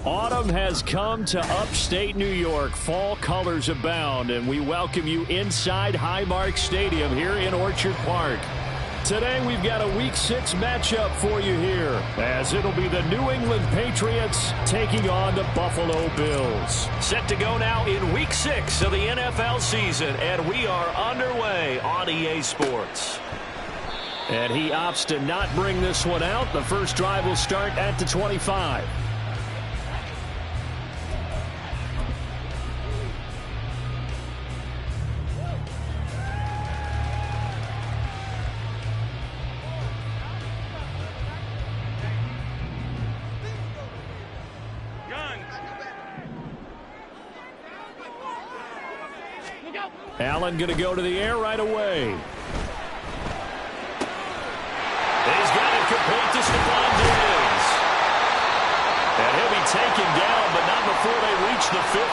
Autumn has come to upstate New York. Fall colors abound, and we welcome you inside Highmark Stadium here in Orchard Park. Today we've got a Week 6 matchup for you here, as it'll be the New England Patriots taking on the Buffalo Bills. Set to go now in Week 6 of the NFL season, and we are underway on EA Sports. And he opts to not bring this one out. The first drive will start at the 25. Allen going to go to the air right away. He's got it complete to Stephon Diggs. And he'll be taken down, but not before they reach the 50.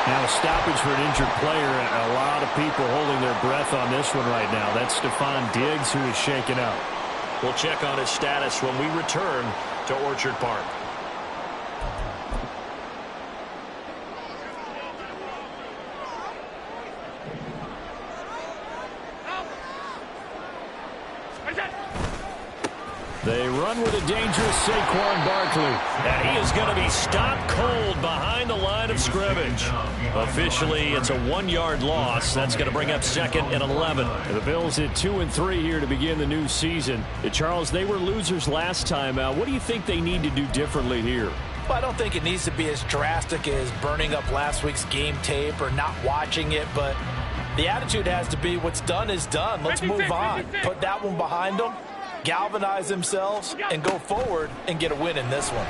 Now a stoppage for an injured player, and a lot of people holding their breath on this one right now. That's Stephon Diggs, who is shaken up. We'll check on his status when we return to Orchard Park. They run with a dangerous Saquon Barkley. And he is going to be stopped cold behind the line of scrimmage. Officially, it's a 1-yard loss. That's going to bring up 2nd and 11. The Bills at 2-3 here to begin the new season. Charles, they were losers last time out. What do you think they need to do differently here? Well, I don't think it needs to be as drastic as burning up last week's game tape or not watching it, but the attitude has to be what's done is done. Let's move on. Put that one behind them. Galvanize themselves and go forward and get a win in this one.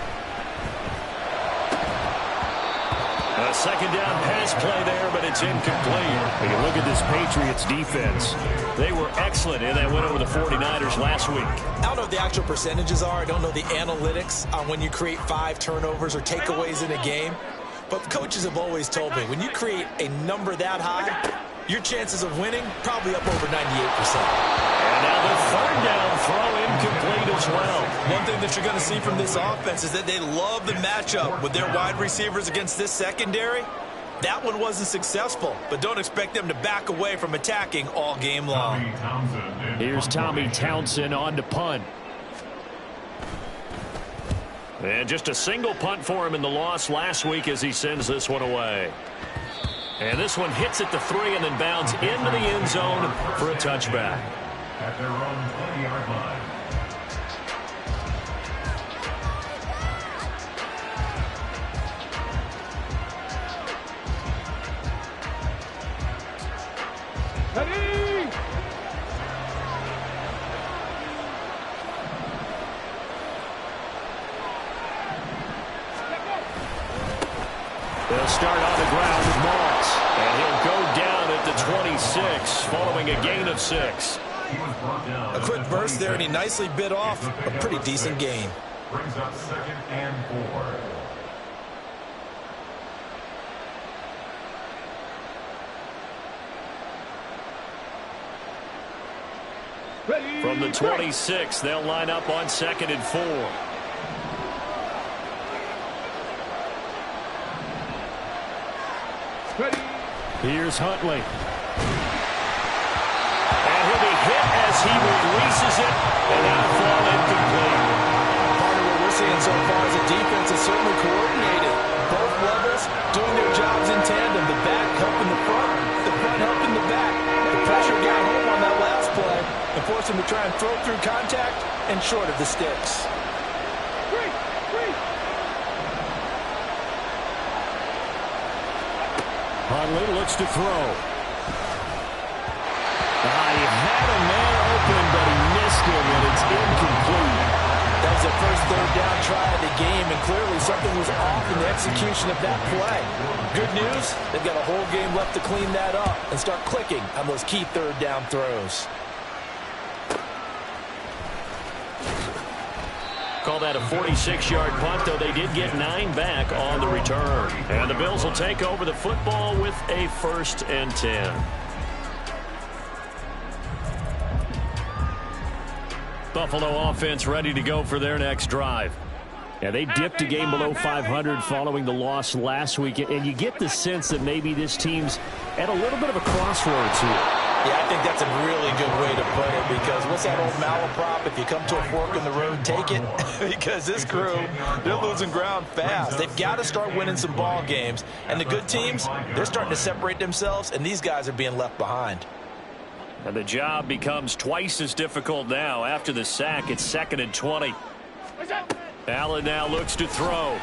A second down pass play there, but it's incomplete. You can look at this Patriots defense. They were excellent in that win over the 49ers last week. I don't know what the actual percentages are. I don't know the analytics on when you create 5 turnovers or takeaways in a game. But coaches have always told me when you create a number that high, your chances of winning probably up over 98%. And now the third down throw incomplete as well. One thing that you're going to see from this offense is that they love the matchup with their wide receivers against this secondary. That one wasn't successful, but don't expect them to back away from attacking all game long. Here's Tommy Townsend on to punt. And just a single punt for him in the loss last week as he sends this one away. And this one hits at the 3 and then bounds into the end zone for a touchback. At their own 20-yard line. Ready! They'll start on the ground with Moss. And he'll go down at the 26 following a gain of 6. A quick burst there, and he nicely bit off a pretty decent gain. Brings up 2nd and 4. From the 26, they'll line up on 2nd and 4. Here's Huntley. And he'll be hit as he releases it, and that'll fall incomplete. Part of what we're seeing so far is the defense is certainly coordinated. Both levels doing their jobs in tandem. The back helping the front helping the back. The pressure got home on that last play and forced him to try and throw through contact and short of the sticks. Huntley looks to throw. He had a man open, but he missed him, and it's incomplete. That was the first third down try of the game, and clearly something was off in the execution of that play. Good news, they've got a whole game left to clean that up and start clicking on those key third down throws. Call that a 46-yard punt, though they did get 9 back on the return. And the Bills will take over the football with a 1st and 10. Buffalo offense ready to go for their next drive. Yeah, they dipped a game below 500 following the loss last week, and you get the sense that maybe this team's at a little bit of a crossroads here. Yeah, I think that's a really good way to put it, because what's that old malaprop? If you come to a fork in the road, take it. Because this crew, they're losing ground fast. They've got to start winning some ball games. And the good teams, they're starting to separate themselves, and these guys are being left behind. And the job becomes twice as difficult now. After the sack, it's 2nd and 20. Allen now looks to throw.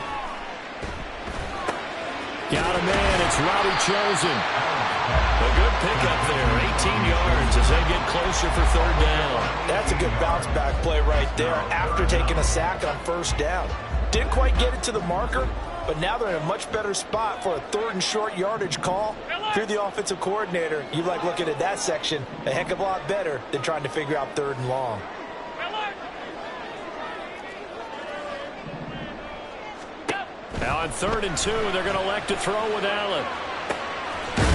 Got a man. It's Robbie Chosen. A good pickup there. 18 yards as they get closer for 3rd down. That's a good bounce-back play right there after taking a sack on 1st down. Didn't quite get it to the marker, but now they're in a much better spot for a 3rd and short yardage call. If you're the offensive coordinator, you like looking at that section a heck of a lot better than trying to figure out 3rd and long. Now on 3rd and 2, they're going to elect to throw with Allen.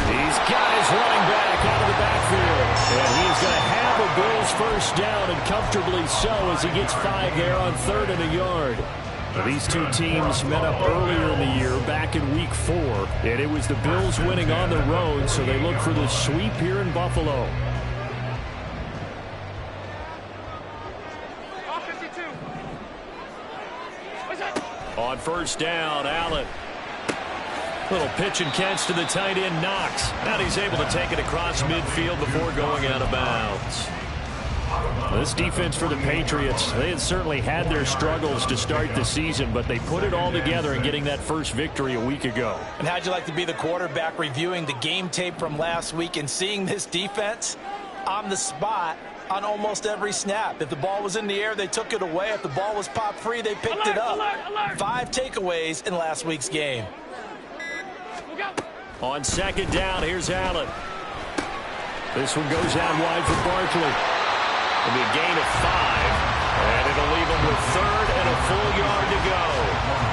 He's got his running back out of the backfield. And he's going to have a Bills 1st down, and comfortably so, as he gets 5 there on 3rd and a yard. These two teams met up earlier in the year, back in Week 4, and it was the Bills winning on the road, so they look for the sweep here in Buffalo. On 1st down, Allen. Little pitch and catch to the tight end, Knox. And he's able to take it across midfield before going out of bounds. This defense for the Patriots, they had certainly had their struggles to start the season, but they put it all together in getting that first victory a week ago. And how'd you like to be the quarterback reviewing the game tape from last week and seeing this defense on the spot on almost every snap? If the ball was in the air, they took it away. If the ball was popped free, they picked it up. 5 takeaways in last week's game. On 2nd down, here's Allen. This one goes out wide for Barkley. It'll be a gain of 5, and it'll leave him with 3rd and a full yard to go.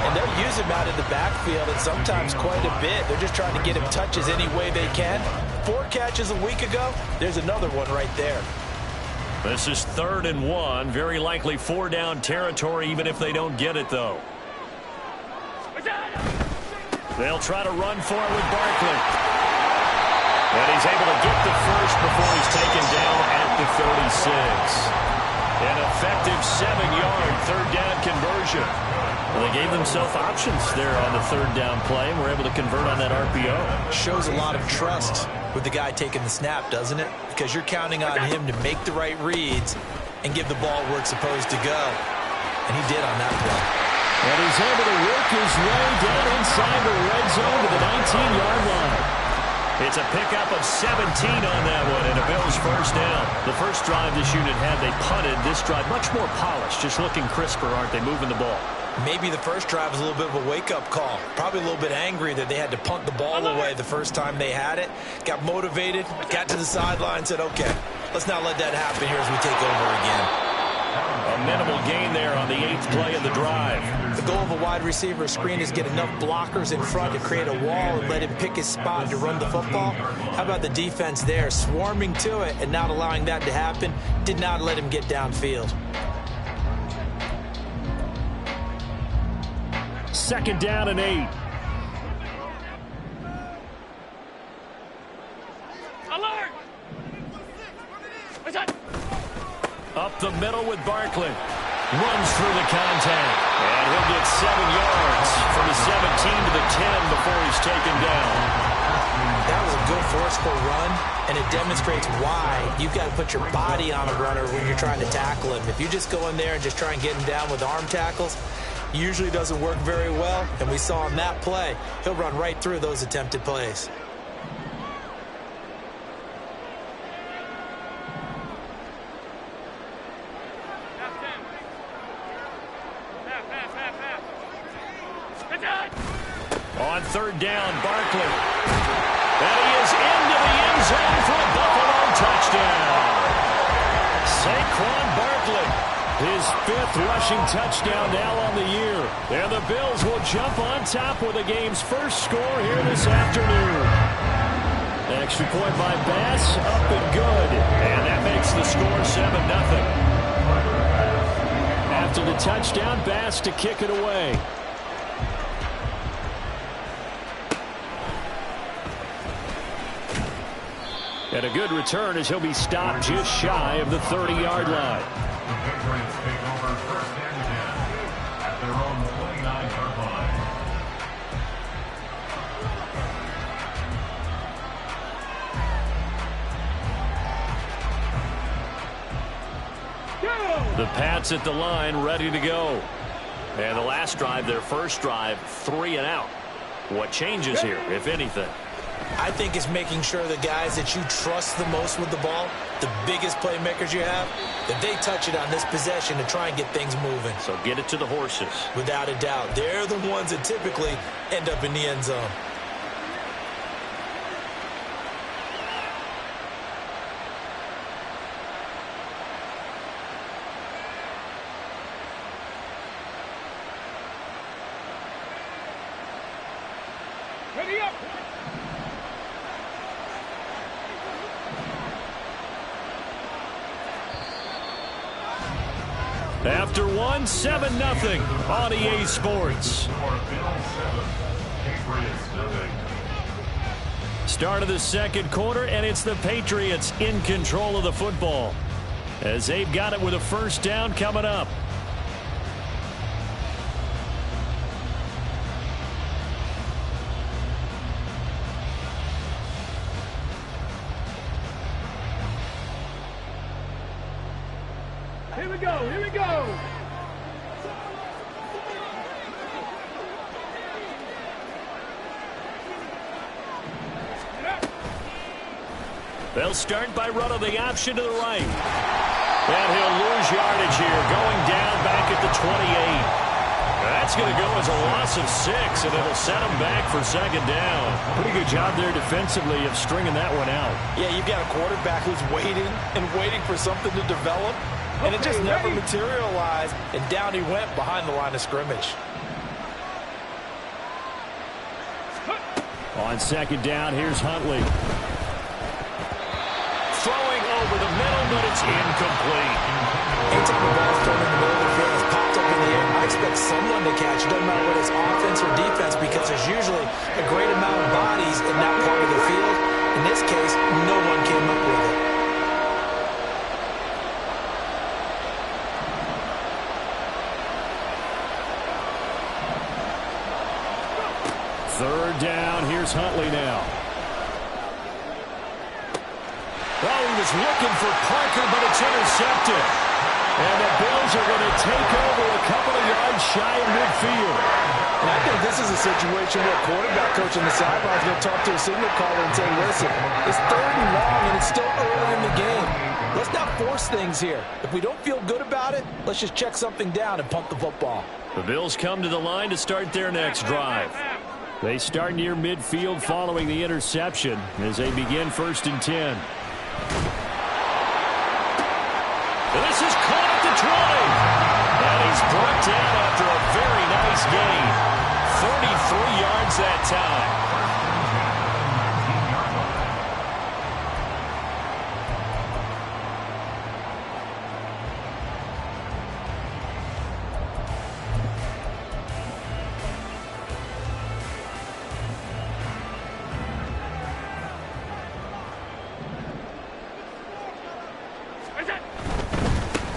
And they'll use him out in the backfield, and sometimes quite a bit. They're just trying to get him touches any way they can. 4 catches a week ago. There's another one right there. This is 3rd and 1. Very likely 4-down territory, even if they don't get it, though. They'll try to run for it with Barkley. And he's able to get the first before he's taken down at the 36. An effective 7-yard 3rd down conversion. Well, they gave themselves options there on the 3rd down play and were able to convert on that RPO. Shows a lot of trust with the guy taking the snap, doesn't it? Because you're counting on him to make the right reads and give the ball where it's supposed to go. And he did on that play. And he's able to work his way down inside the red zone to the 19-yard line. It's a pickup of 17 on that one, and a Bills 1st down. The first drive this unit had, they punted. This drive, much more polished, just looking crisper, aren't they, moving the ball? Maybe the first drive was a little bit of a wake-up call. Probably a little bit angry that they had to punt the ball away the first time they had it. Got motivated, got to the sideline, said, okay, let's not let that happen here as we take over again. A minimal gain there on the 8th play of the drive. The goal of a wide receiver screen is get enough blockers in front to create a wall and let him pick his spot to run the football. How about the defense there, swarming to it and not allowing that to happen? Did not let him get downfield. 2nd down and 8. Alert! Up the middle with Barkley. Runs through the contact. And he'll get 7 yards from the 17 to the 10 before he's taken down. That was a good forceful run, and it demonstrates why you've got to put your body on a runner when you're trying to tackle him. If you just go in there and just try and get him down with arm tackles, usually doesn't work very well, and we saw on that play, he'll run right through those attempted plays. On 3rd down, Barkley. And he is into the end zone for a Buffalo touchdown. Saquon Barkley, his 5th rushing touchdown now on the year. And the Bills will jump on top with the game's first score here this afternoon. Extra point by Bass, up and good. And that makes the score 7-0. to the touchdown pass to kick it away. And a good return as he'll be stopped just shy of the 30-yard line. The Patriots take over first and 10 at their own 29-yard line. The Pats at the line, ready to go. And the last drive, their first drive, 3 and out. What changes here, if anything? I think it's making sure the guys that you trust the most with the ball, the biggest playmakers you have, that they touch it on this possession to try and get things moving. So get it to the horses. Without a doubt. They're the ones that typically end up in the end zone. Ready up! After one, 7-0 on EA Sports. Start of the second quarter, and it's the Patriots in control of the football as they've got it with a first down coming up. Here we go, here we go! They'll start by running the option to the right. And he'll lose yardage here, going down back at the 28. That's going to go as a loss of 6, and it'll set him back for second down. Pretty good job there defensively of stringing that one out. Yeah, you've got a quarterback who's waiting and waiting for something to develop, and it just never materialized, and down he went behind the line of scrimmage. On second down, here's Huntley. Throwing over the middle, but it's incomplete. Anytime the ball's thrown in the middle of the field, it's popped up in the air, I expect someone to catch. It doesn't matter whether it's offense or defense, because there's usually a great amount of bodies in that part of the field. In this case, no one came up with it. Third down, here's Huntley now. Well, he was looking for Parker, but it's intercepted. And the Bills are going to take over a couple of yards shy of midfield. And I think this is a situation where quarterback coach on the sideline is going to talk to a signal caller and say, listen, it's 3rd and long and it's still early in the game. Let's not force things here. If we don't feel good about it, let's just check something down and pump the football. The Bills come to the line to start their next drive. They start near midfield following the interception as they begin 1st and 10. This is caught at the 20. And he's brought down after a very nice gain. 33 yards that time.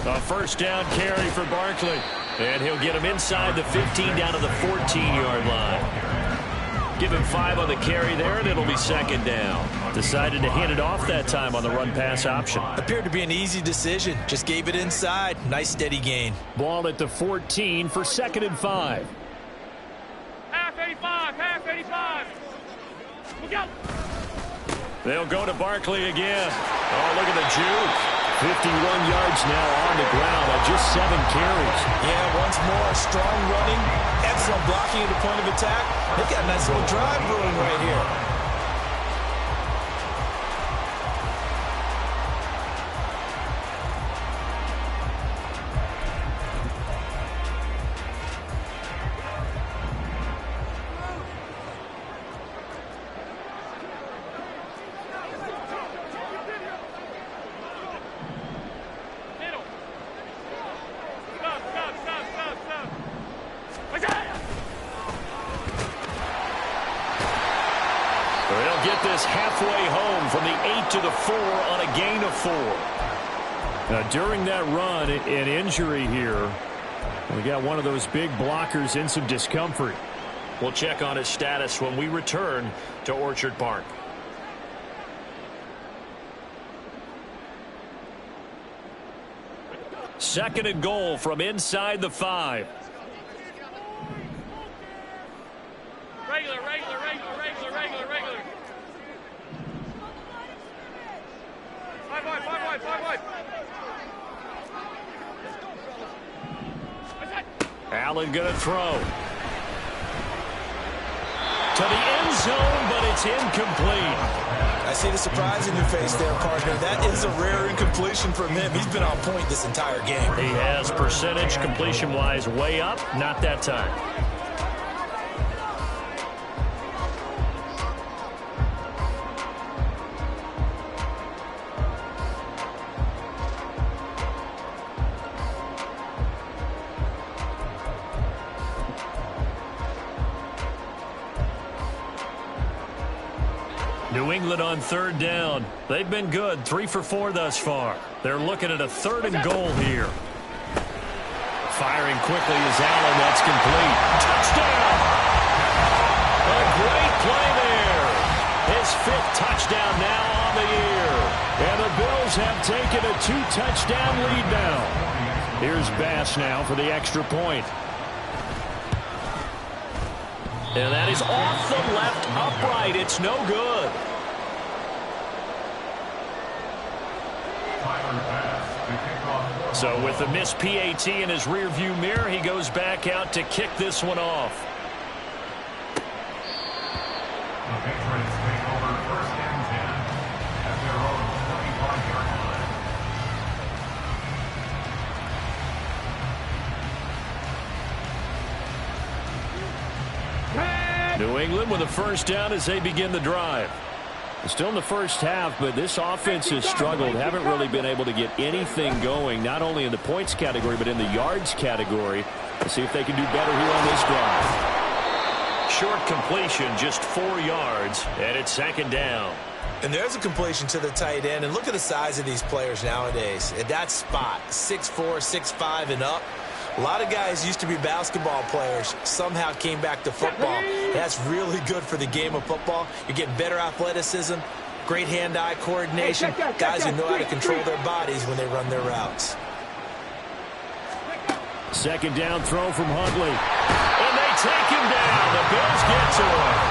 A first down carry for Barkley. And he'll get him inside the 15 down to the 14-yard line. Give him 5 on the carry there, and it'll be second down. Decided to hand it off that time on the run-pass option. Appeared to be an easy decision. Just gave it inside. Nice steady gain. Ball at the 14 for 2nd and 5. Half 85, half 85. Look out. They'll go to Barkley again. Oh, look at the juke. 51 yards now on the ground on just 7 carries. Yeah, once more, strong running, excellent blocking at the point of attack. They've got a nice little drive brewing right here. Stop, stop, stop. get this halfway home from the 8 to the 4 on a gain of 4. Now, during that run, an injury here. We got one of those big blockers in some discomfort. We'll check on his status when we return to Orchard Park. Second and goal from inside the 5. Regular. Five wide. Allen going to throw. To the end zone, but it's incomplete. I see the surprise in your face there, partner. That is a rare incompletion from him. He's been on point this entire game. He has percentage completion-wise way up. Not that time. New England on third down. They've been good, 3 for 4 thus far. They're looking at a 3rd and goal here. Firing quickly is Allen. That's complete. Touchdown! A great play there. His 5th touchdown now on the year. And the Bills have taken a 2-touchdown lead now. Here's Bass now for the extra point. And that is off the left upright. It's no good. So with the missed PAT in his rearview mirror, he goes back out to kick this one off. The Patriots take over 1st and 10 at their own 25-yard line. New England with a 1st down as they begin the drive. Still in the first half, but this offense has struggled. Haven't really been able to get anything going, not only in the points category, but in the yards category. Let's see if they can do better here on this drive. Short completion, just 4 yards, and it's 2nd down. And there's a completion to the tight end. And look at the size of these players nowadays. At that spot, 6'4", 6'5", and up. A lot of guys used to be basketball players, somehow came back to football. That's really good for the game of football. You're getting better athleticism, great hand-eye coordination, guys who know how to control their bodies when they run their routes. 2nd down throw from Huntley. And they take him down. The Bills get to him.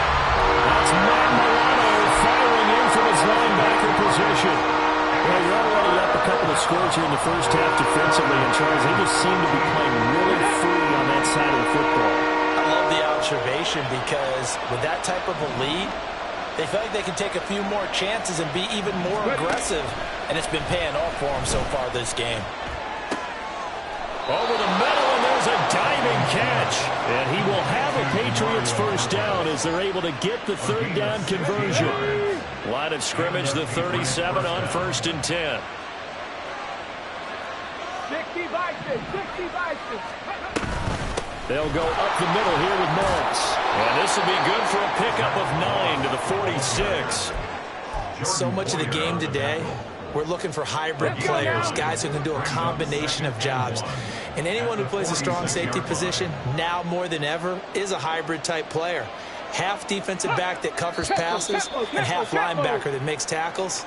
That's Matt Milano firing in from his linebacker position. Well, you're already up a couple of scores here in the first half defensively, and Charles, they just seem to be playing really free on that side of the football. I love the observation because with that type of a lead, they feel like they can take a few more chances and be even more aggressive, and it's been paying off for them so far this game. Over the middle, and there's a diving catch. And he will have a Patriots 1st down as they're able to get the 3rd down conversion. Line of scrimmage, the 37 on 1st and 10. 60 Vikings. They'll go up the middle here with Morris. And this will be good for a pickup of 9 to the 46. So much of the game today, we're looking for hybrid players, guys who can do a combination of jobs. And anyone who plays a strong safety position, now more than ever, is a hybrid type player. Half defensive back that covers passes and half linebacker that makes tackles.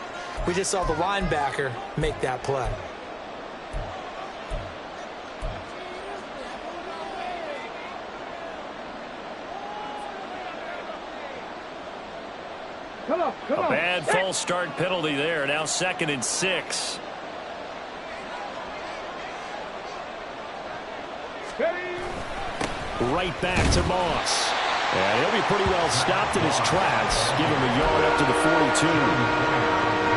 We just saw the linebacker make that play. Come on. A bad false start penalty there. Now 2nd and 6. Right back to Moss. And he'll be pretty well stopped in his tracks. Give him a yard up to the 42.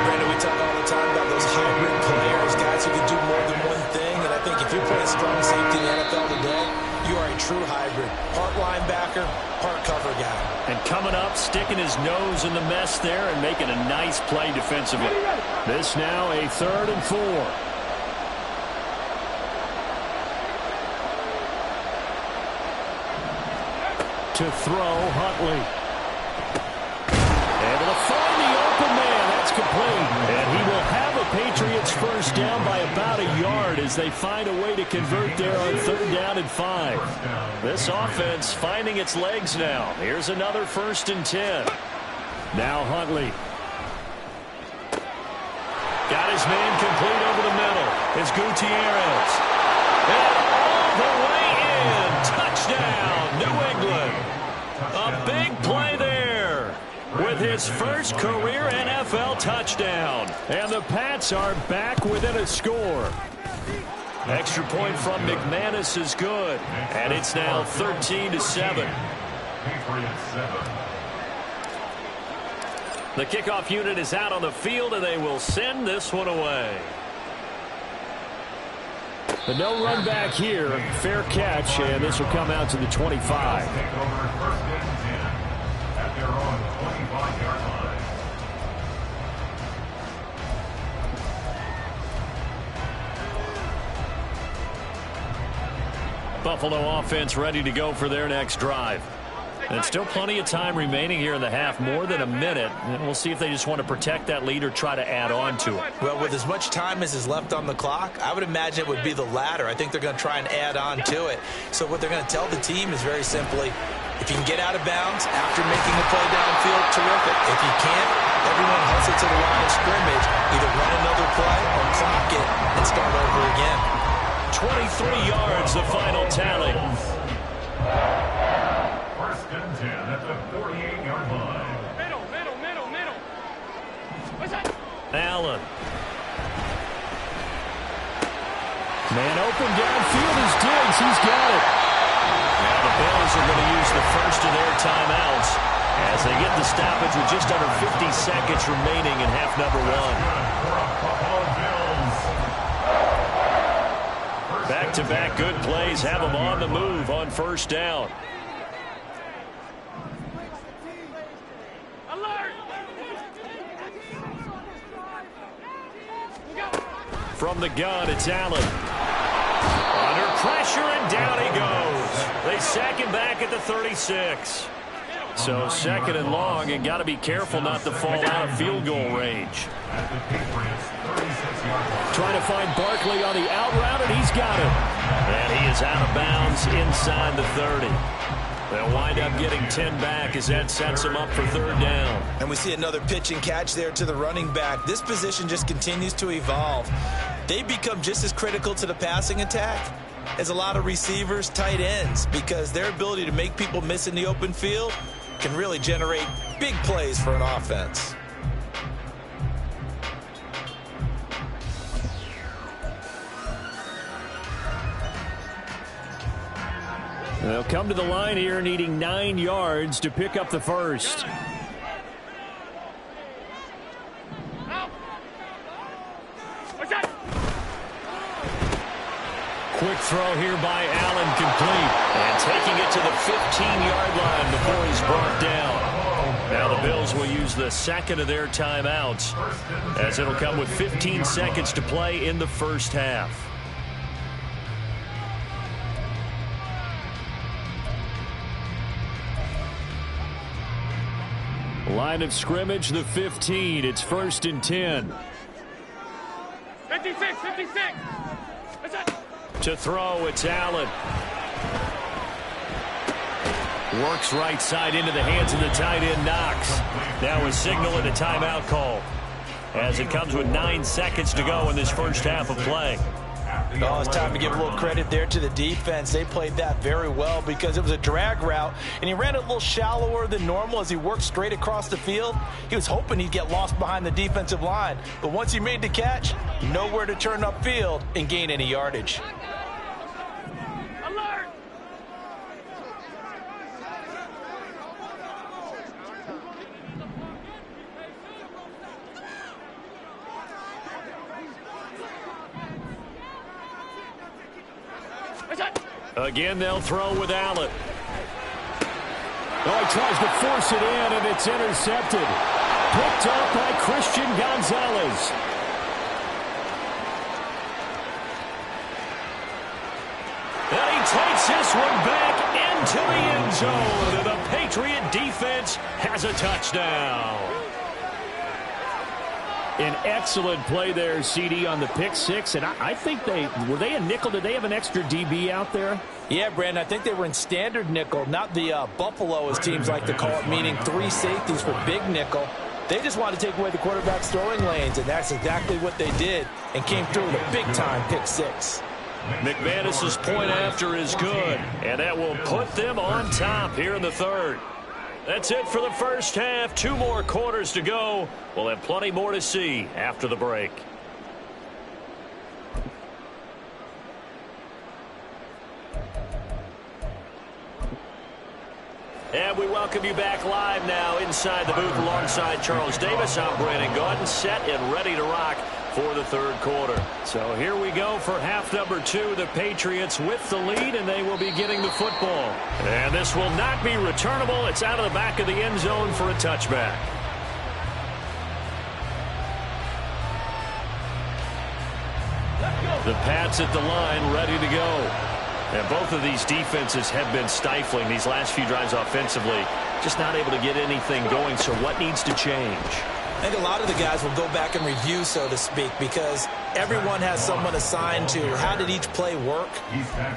Brandon, we talk all the time about those hybrid players, guys who can do more than one thing. And I think if you're playing strong safety in the NFL today, you are a true hybrid. Part linebacker, part cover guy. And coming up, sticking his nose in the mess there and making a nice play defensively. This now a 3rd and 4. To throw, Huntley. Able to to find the open man. That's complete. And he will have a Patriots first down by about a yard as they find a way to convert there on 3rd down and 5. This offense finding its legs now. Here's another 1st and 10. Now Huntley. Got his man complete over the middle. It's Gutierrez. And all the way in. Touchdown, New England. A big play there with his first career NFL touchdown. And the Pats are back within a score. Extra point from McManus is good. And it's now 13-7. The kickoff unit is out on the field, and they will send this one away. The no run back here. Fair catch, and this will come out to the 25. Buffalo offense ready to go for their next drive. And still plenty of time remaining here in the half, more than a minute. And we'll see if they just want to protect that lead or try to add on to it. Well, with as much time as is left on the clock, I would imagine it would be the latter. I think they're going to try and add on to it. So what they're going to tell the team is very simply, if you can get out of bounds after making a play downfield, terrific. If you can't, everyone hustle to the line of scrimmage, either run another play or clock it and start over again. 23 yards, the final tally. At the 48-yard line. Middle. What's that? Allen. Man open downfield is Diggs. He's got it. Now the Bills are going to use the first of their timeouts as they get the stoppage with just under 50 seconds remaining in half number 1. Back-to-back good plays have them on the move on 1st down. From the gun, it's Allen. Under pressure, and down he goes. They sack him back at the 36. So 2nd and long, and got to be careful not to fall out of field goal range. Trying to find Barkley on the out route, and he's got it. And he is out of bounds inside the 30. They'll wind up getting 10 back as that sets them up for 3rd down. And we see another pitch and catch there to the running back. This position just continues to evolve. They become just as critical to the passing attack as a lot of receivers, tight ends, because their ability to make people miss in the open field can really generate big plays for an offense. They'll come to the line here needing 9 yards to pick up the first. Quick throw here by Allen, complete. And taking it to the 15-yard line before he's brought down. Now the Bills will use the 2nd of their timeouts as it'll come with 15 seconds to play in the 1st half. Line of scrimmage, the 15. It's 1st and 10. 56. What's that? To throw, it's Allen. Works right side into the hands of the tight end, Knox. Now a signal and a timeout call as it comes with 9 seconds to go in this 1st half of play. Oh, it's time to give a little credit there to the defense. They played that very well because it was a drag route, and he ran it a little shallower than normal as he worked straight across the field. He was hoping he'd get lost behind the defensive line, but once he made the catch, nowhere to turn upfield and gain any yardage. Alert! Again, they'll throw with Allen. Oh, he tries to force it in, and it's intercepted. Picked up by Christian Gonzalez. And he takes this one back into the end zone. And the Patriot defense has a touchdown. An excellent play there, CD, on the pick six. And I think were they a nickel? Did they have an extra DB out there? Yeah, Brandon, I think they were in standard nickel, not the Buffalo, as teams like to call it, meaning 3 safeties for big nickel. They just wanted to take away the quarterback's throwing lanes, and that's exactly what they did and came through with a big-time pick six. McManus's point after is good, and that will put them on top here in the third. That's it for the first half. 2 more quarters to go. We'll have plenty more to see after the break. And we welcome you back live now inside the booth alongside Charles Davis. I'm Brandon Gaudin, set and ready to rock for the third quarter. So here we go for half number 2. The Patriots with the lead, and they will be getting the football. And this will not be returnable. It's out of the back of the end zone for a touchback. The Pats at the line, ready to go. And both of these defenses have been stifling these last few drives offensively. Just not able to get anything going. So what needs to change? I think a lot of the guys will go back and review, so to speak, because everyone has someone assigned to how did each play work.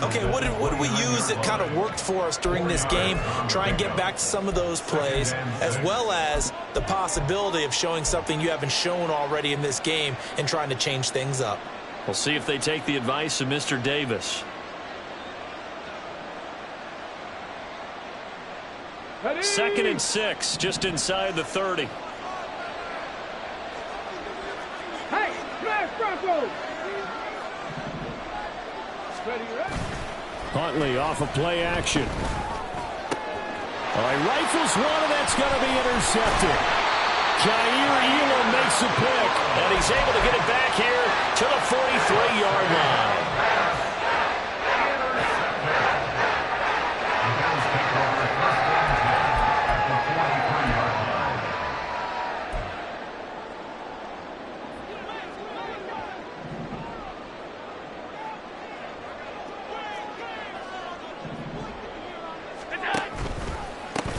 Okay, what did we use that kind of worked for us during this game? Try and get back to some of those plays, as well as the possibility of showing something you haven't shown already in this game and trying to change things up. We'll see if they take the advice of Mr. Davis. Second and 6, just inside the 30. Hey, smash Broncos! Huntley off of play action. All right, rifles one, and that's going to be intercepted. Jair Elam makes the pick, and he's able to get it back here to the 43-yard line.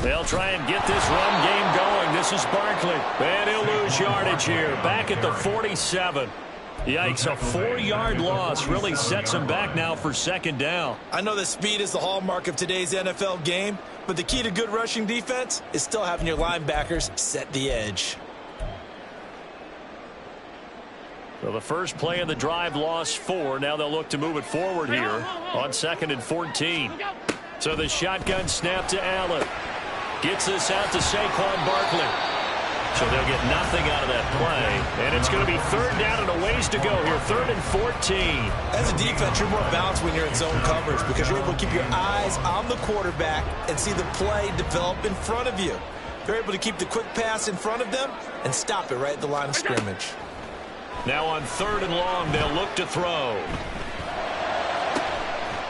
They'll try and get this run game going. This is Barkley. And he'll lose yardage here. Back at the 47. Yikes, a 4-yard loss really sets him back now for second down. I know that speed is the hallmark of today's NFL game, but the key to good rushing defense is still having your linebackers set the edge. So the first play of the drive lost 4. Now they'll look to move it forward here on 2nd and 14. So the shotgun snap to Allen. Gets this out to Saquon Barkley. So they'll get nothing out of that play. And it's going to be 3rd down and a ways to go here. 3rd and 14. As a defense, you're more balanced when you're in zone coverage because you're able to keep your eyes on the quarterback and see the play develop in front of you. You're able to keep the quick pass in front of them and stop it right at the line of scrimmage. Now on 3rd and long, they'll look to throw.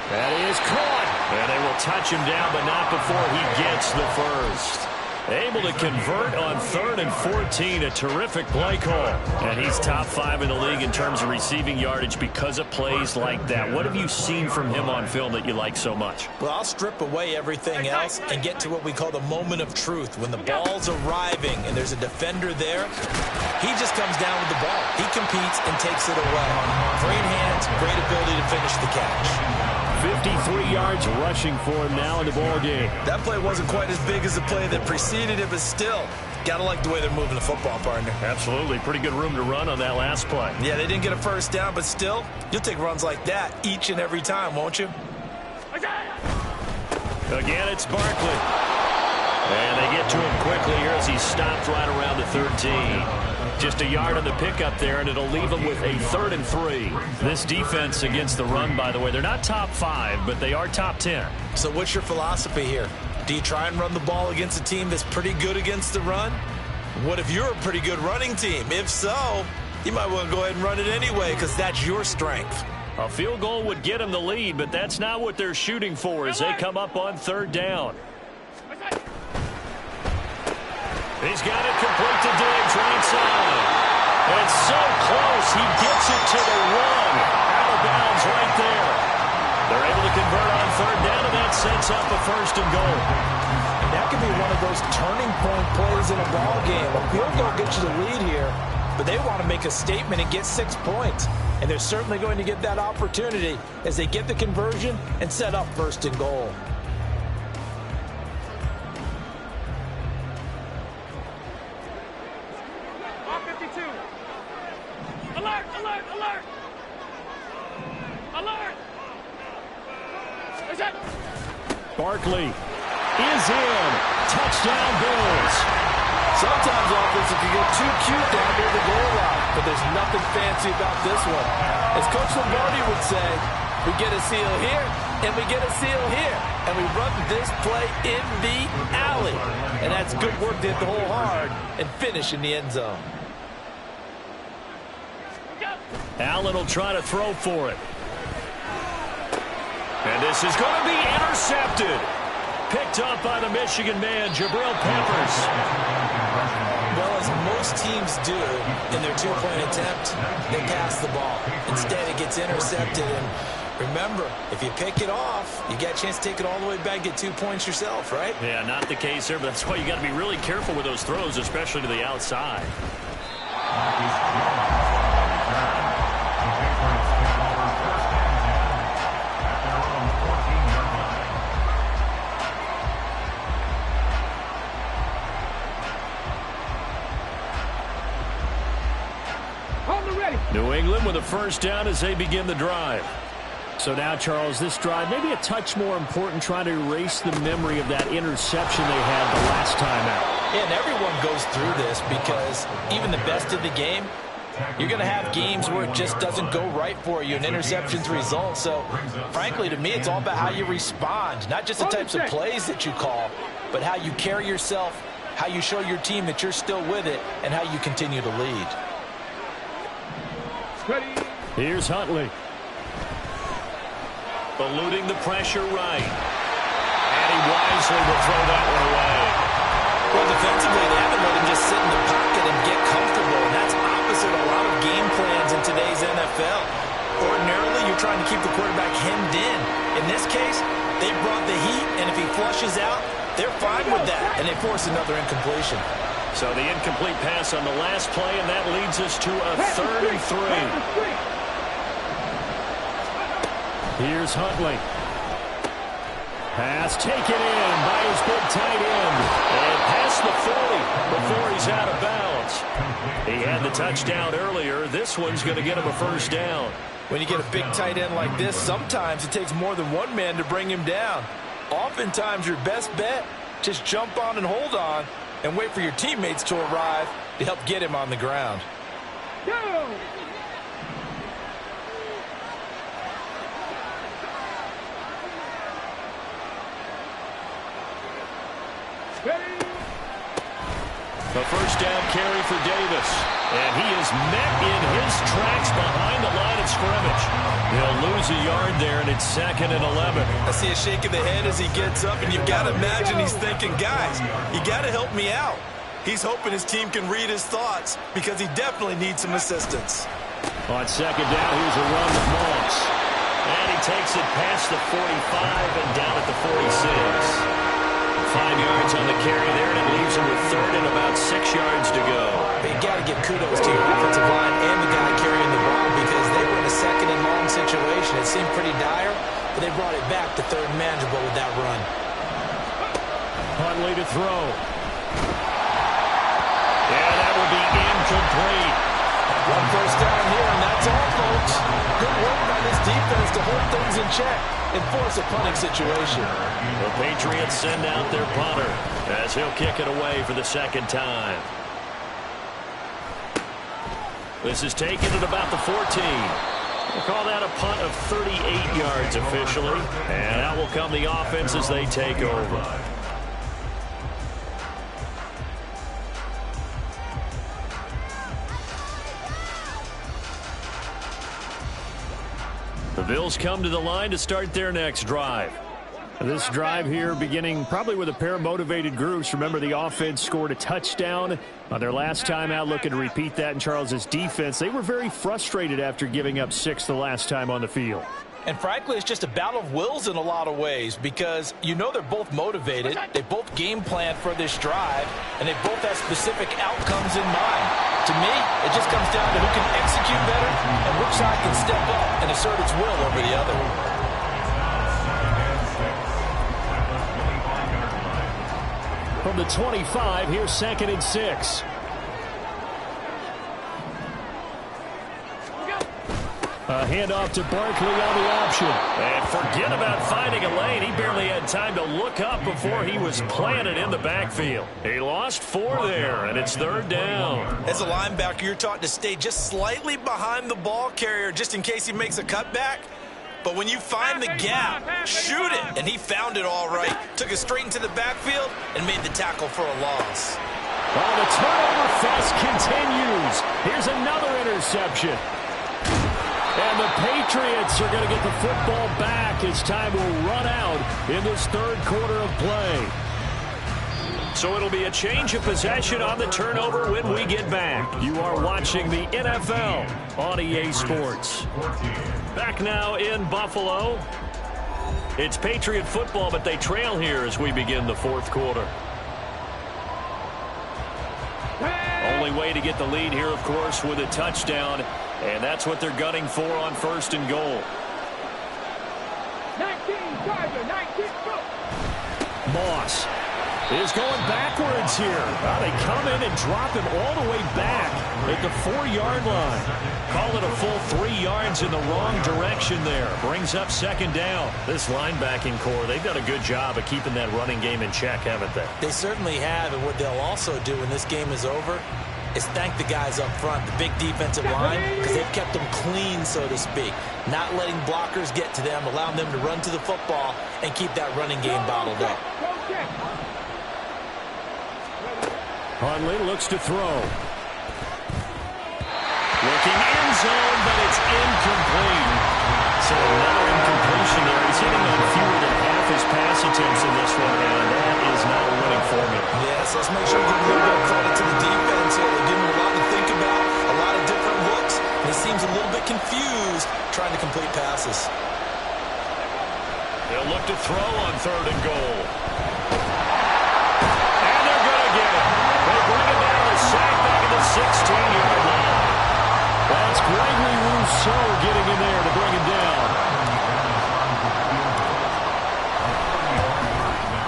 That is caught. And they will touch him down, but not before he gets the first. Able to convert on 3rd and 14. A terrific play call. And he's top 5 in the league in terms of receiving yardage because of plays like that. What have you seen from him on film that you like so much? Well, I'll strip away everything else and get to what we call the moment of truth. When the ball's arriving and there's a defender there, he just comes down with the ball. He competes and takes it away. Great hands, great ability to finish the catch. 53 yards rushing for him now in the ball game. That play wasn't quite as big as the play that preceded it, but still, gotta like the way they're moving the football, partner. Absolutely. Pretty good room to run on that last play. Yeah, they didn't get a first down, but still, you'll take runs like that each and every time, won't you? Again, it's Barkley. And they get to him quickly here as he stopped right around the 13. Just a yard on the pickup there, and it'll leave them with a 3rd and 3. This defense against the run, by the way, they're not top 5, but they are top 10. So what's your philosophy here? Do you try and run the ball against a team that's pretty good against the run? What if you're a pretty good running team? If so, you might want to go ahead and run it anyway because that's your strength. A field goal would get them the lead, but that's not what they're shooting for as they come up on 3rd down. He's got it complete to Diggs right side. And so close, he gets it to the 1. Out of bounds right there. They're able to convert on 3rd down, and that sets up a 1st and goal. And that could be one of those turning point plays in a ball game. A field goal gets you the lead here. but they want to make a statement and get 6 points. And they're certainly going to get that opportunity as they get the conversion and set up first and goal. Alert, alert, alert! Alert! Is it? Barkley is in. Touchdown Bills. Sometimes offense can get too cute down near the goal line, but there's nothing fancy about this one. As Coach Lombardi would say, we get a seal here, and we get a seal here, and we run this play in the alley. And that's good work to hit the hole hard and finish in the end zone. Allen will try to throw for it. And this is going to be intercepted. Picked up by the Michigan man, Jabril Peppers. Well, as most teams do in their two-point attempt, they pass the ball. Instead, it gets intercepted. And remember, if you pick it off, you get a chance to take it all the way back, get 2 points yourself, right? Yeah, not the case there, but that's why you got to be really careful with those throws, especially to the outside. New England with a first down as they begin the drive. So now, Charles, this drive maybe a touch more important, trying to erase the memory of that interception they had the last time out. Yeah, and everyone goes through this because even the best in the game, you're going to have games where it just doesn't go right for you and interceptions result. So, frankly, to me, it's all about how you respond, not just the types of plays that you call, but how you carry yourself, how you show your team that you're still with it, and how you continue to lead. Here's Huntley. Eluding the pressure right. And he wisely will throw that one away. Well, defensively, they haven't let him just sit in the pocket and get comfortable. And that's opposite a lot of game plans in today's NFL. Ordinarily, you're trying to keep the quarterback hemmed in. In this case, they brought the heat, and if he flushes out, they're fine with that. And they force another incompletion. So the incomplete pass on the last play, and that leads us to a 3rd and 3. Here's Huntley. Pass taken in by his big tight end. And past the 40 before he's out of bounds. He had the touchdown earlier. This one's going to get him a first down. When you get a big tight end like this, sometimes it takes more than one man to bring him down. Oftentimes, your best bet, just jump on and hold on and wait for your teammates to arrive to help get him on the ground. Go! A first down carry for Davis. And he is met in his tracks behind the line of scrimmage. He'll lose a yard there, and it's 2nd and 11. I see a shake of the head as he gets up, and you've got to imagine he's thinking, guys, you got to help me out. He's hoping his team can read his thoughts because he definitely needs some assistance. On 2nd down, here's a run with Moss. And he takes it past the 45 and down at the 46. 5 yards on the carry there, and it leaves him with 3rd and about 6 yards to go. But you got to give kudos to your offensive line and the guy carrying the ball because they were in a 2nd and long situation. It seemed pretty dire, but they brought it back to 3rd and manageable with that run. Huntley to throw. Yeah, that will be incomplete. One first down here, and that's all, folks. Good work by this defense to hold things in check and force a punting situation. The Patriots send out their punter as he'll kick it away for the 2nd time. This is taken at about the 14. We'll call that a punt of 38 yards officially. And out will come the offense as they take over. The Bills come to the line to start their next drive. This drive here beginning probably with a pair of motivated groups. Remember, the offense scored a touchdown on their last time out, looking to repeat that in Charles's defense. They were very frustrated after giving up 6 the last time on the field. And frankly, it's just a battle of wills in a lot of ways because you know they're both motivated, they both game plan for this drive, and they both have specific outcomes in mind. To me, it just comes down to who can execute better and which side can step up and assert its will over the other. From the 25, here's 2nd and 6. A handoff to Barkley on the option. And forget about finding a lane. He barely had time to look up before he was planted in the backfield. He lost 4 there, and it's 3rd down. As a linebacker, you're taught to stay just slightly behind the ball carrier just in case he makes a cutback. But when you find the gap, shoot it. And he found it all right. Took it straight into the backfield and made the tackle for a loss. Well, the turnover fest continues. Here's another interception. And the Patriots are going to get the football back as time will run out in this 3rd quarter of play. So it'll be a change of possession on the turnover when we get back. You are watching the NFL on EA Sports. Back now in Buffalo. It's Patriot football, but they trail here as we begin the 4th quarter. Only way to get the lead here, of course, with a touchdown. And that's what they're gunning for on 1st and goal. 19, Tiger, 19, go. Moss is going backwards here. Well, they come in and drop him all the way back at the 4-yard line. Call it a full 3 yards in the wrong direction there. Brings up 2nd down. This linebacking core, they've done a good job of keeping that running game in check, haven't they? They certainly have, and what they'll also do when this game is over is thank the guys up front, the big defensive line, because they've kept them clean, so to speak. Not letting blockers get to them, allowing them to run to the football and keep that running game bottled up. Hundley looks to throw. Looking end zone, but it's incomplete. So another incompletion there. He's hitting on fewer than half his pass attempts in this one, and that is not a winning formula. Yes, let's make sure we give a little bit of credit to the defense here. They give him a lot to think about, a lot of different looks, and he seems a little bit confused trying to complete passes. They'll look to throw on 3rd and goal. And they're going to get it. They bring it down to sack back at the 16-yard line. That's Gregory Rousseau getting in there to bring him down.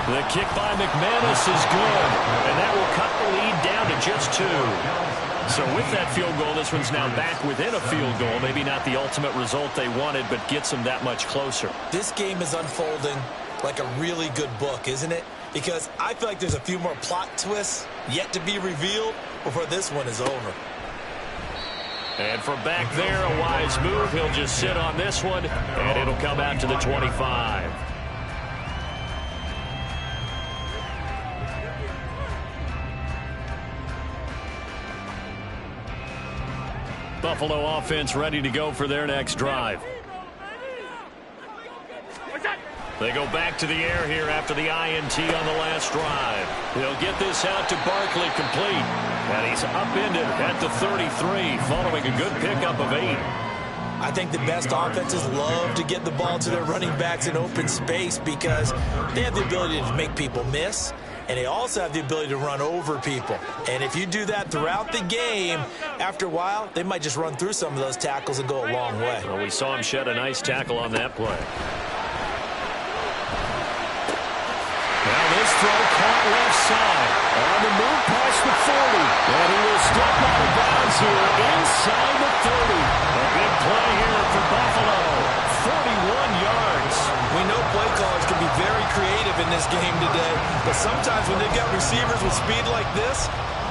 The kick by McManus is good, and that will cut the lead down to just 2. So with that field goal, this one's now back within a field goal. Maybe not the ultimate result they wanted, but gets them that much closer. This game is unfolding like a really good book, isn't it? Because I feel like there's a few more plot twists yet to be revealed before this one is over. And from back there, a wise move. He'll just sit on this one, and it'll come out to the 25. Buffalo offense ready to go for their next drive. They go back to the air here after the INT on the last drive. He'll get this out to Barkley complete. And he's upended at the 33 following a good pickup of 8. I think the best offenses love to get the ball to their running backs in open space because they have the ability to make people miss. And they also have the ability to run over people. And if you do that throughout the game, after a while, they might just run through some of those tackles and go a long way. Well, we saw him shed a nice tackle on that play. Now this throw caught left side. On the move past the 40. And he will step out of bounds here inside the 30. A big play here for Buffalo. 41 yards. We know play callers can be very creative in this game today, but sometimes when they've got receivers with speed like this,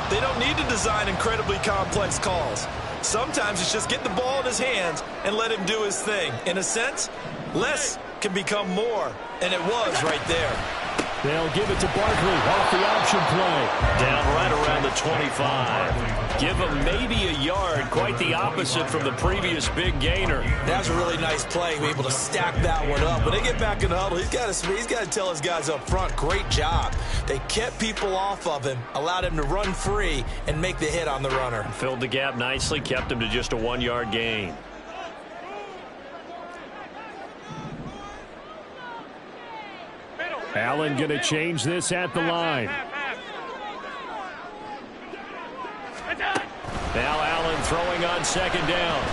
they don't need to design incredibly complex calls. Sometimes it's just get the ball in his hands and let him do his thing. In a sense, less can become more, and it was right there. They'll give it to Barkley off the option play. Down right around the 25. Give him maybe a yard. Quite the opposite from the previous big gainer. That was a really nice play. Be able to stack that one up. When they get back in the huddle, he's got to tell his guys up front, great job. They kept people off of him, allowed him to run free, and make the hit on the runner. Filled the gap nicely, kept him to just a 1-yard gain. Allen going to change this at the line. Now Allen throwing on second down.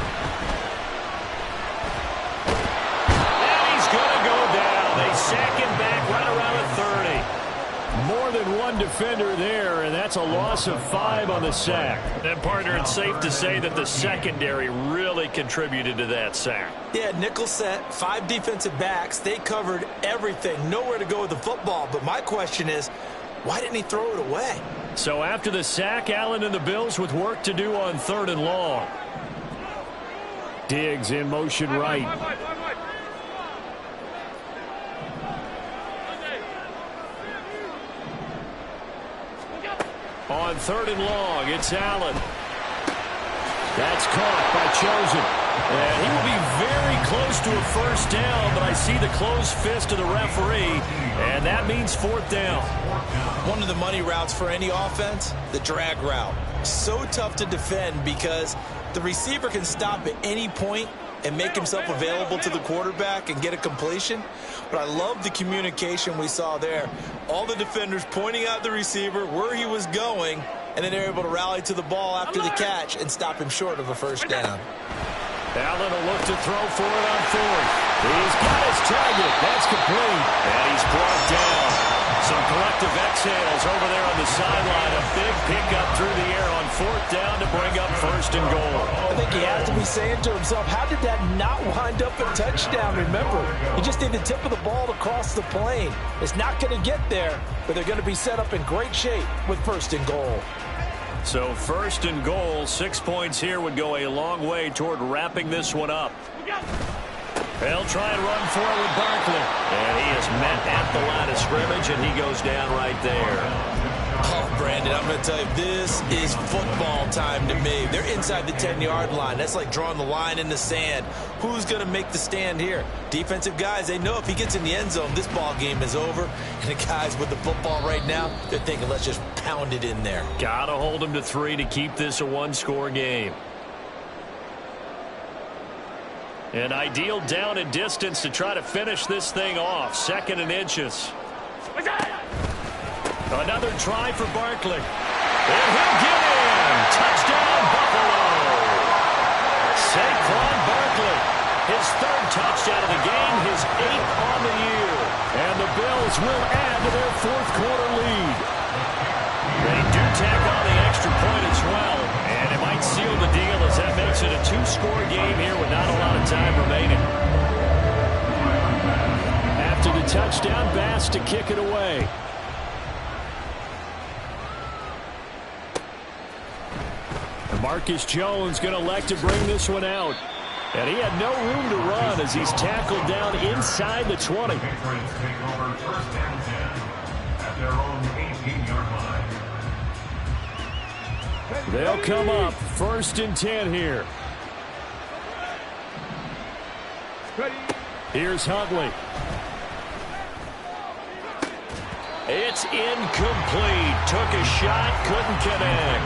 And he's going to go down. They sack him back right around the 30. More than one defender there, and that's a loss of 5 on the sack. And, partner, it's safe to say that the secondary really contributed to that sack. Yeah, nickel set, 5 defensive backs. They covered everything. Nowhere to go with the football. But my question is, why didn't he throw it away? So after the sack, Allen and the Bills with work to do on 3rd and long. Diggs in motion right. On 3rd and long, it's Allen. That's caught by Chosen. And he will be very close to a first down, but I see the closed fist of the referee, and that means 4th down. One of the money routes for any offense, the drag route. So tough to defend because the receiver can stop at any point and make himself available to the quarterback and get a completion. But I love the communication we saw there. All the defenders pointing out the receiver, where he was going, and then they're able to rally to the ball after the catch and stop him short of a first down. Allen will look to throw for it on 4th. He's got his target. That's complete. And he's brought down. Some collective exhales over there on the sideline. A big pickup through the air on 4th down to bring up 1st and goal. I think he has to be saying to himself, how did that not wind up a touchdown? Remember, he just did the tip of the ball to cross the plane. It's not going to get there, but they're going to be set up in great shape with 1st and goal. So 1st and goal, 6 points here would go a long way toward wrapping this one up. They'll try and run for it with Barkley. And he is met at the line of scrimmage, and he goes down right there. Oh, Brandon, I'm going to tell you, this is football time to me. They're inside the 10-yard line. That's like drawing the line in the sand. Who's going to make the stand here? Defensive guys, they know if he gets in the end zone, this ball game is over. And the guys with the football right now, they're thinking, let's just pound it in there. Got to hold him to 3 to keep this a one-score game. An ideal down and distance to try to finish this thing off. 2nd and inches. Another try for Barkley. And he'll get in. Touchdown, Buffalo. Saquon Barkley. His 3rd touchdown of the game, his 8th on the year. And the Bills will add to their 4th quarter lead. They do tack on the extra point as well. And it might seal the deal as that makes it a 2-score game here with not a lot of time remaining. After the touchdown, Bass to kick it away. Marcus Jones going to elect to bring this one out. And he had no room to run as he's tackled down inside the 20. They'll come up 1st and 10 here. Here's Huntley. It's incomplete. Took a shot, couldn't connect.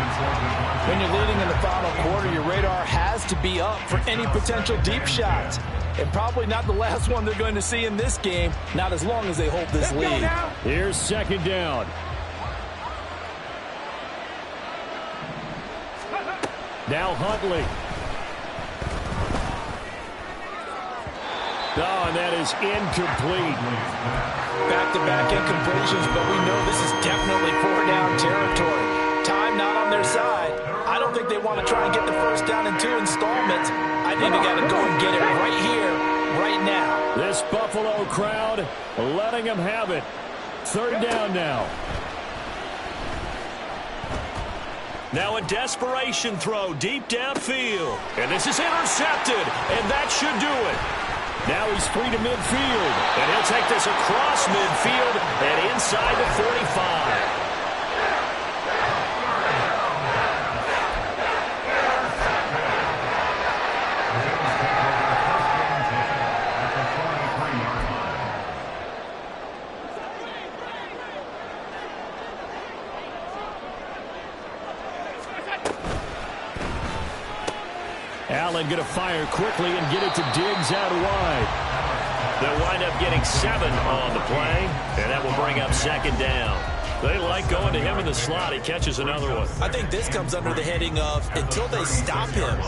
When you're leading in the final quarter, your radar has to be up for any potential deep shots. And probably not the last one they're going to see in this game, not as long as they hold this lead. Here's 2nd down. Now Huntley. Oh, and that is incomplete. Back-to-back incompletions, but we know this is definitely 4-down territory. Time not on their side. I don't think they want to try and get the first down in 2 installments. I think they got to go and get it right here, right now. This Buffalo crowd letting them have it. 3rd down now. Now a desperation throw deep downfield. And this is intercepted, and that should do it. Now he's free to midfield, and he'll take this across midfield and inside the 45. Allen going to fire quickly and get it to Diggs out wide. They'll wind up getting 7 on the play, and that will bring up second down. They like going to him in the slot. He catches another one. I think this comes under the heading of until they stop him,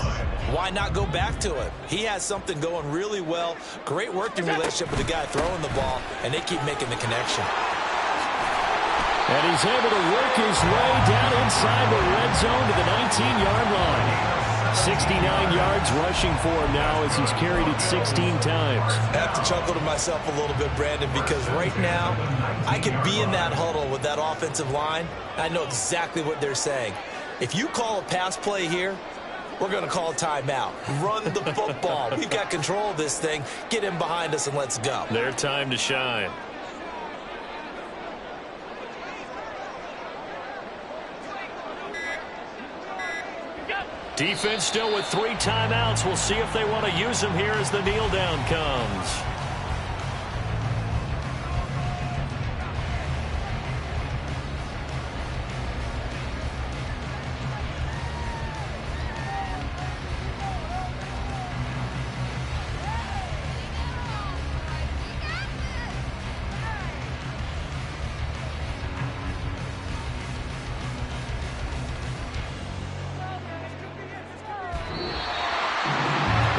why not go back to him? He has something going really well. Great working relationship with the guy throwing the ball, and they keep making the connection. And he's able to work his way down inside the red zone to the 19-yard line. 69 yards rushing for him now as he's carried it 16 times. I have to chuckle to myself a little bit, Brandon, because right now I could be in that huddle with that offensive line. I know exactly what they're saying. If you call a pass play here, we're going to call a timeout. Run the football. We've got control of this thing. Get him behind us and let's go. Their time to shine. Defense still with 3 timeouts. We'll see if they want to use them here as the kneel down comes.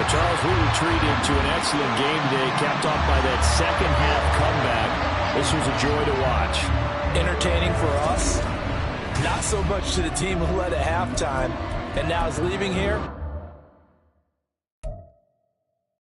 Charles, we retreated to an excellent game today, capped off by that second-half comeback. This was a joy to watch. Entertaining for us, not so much to the team who led at halftime and now is leaving here.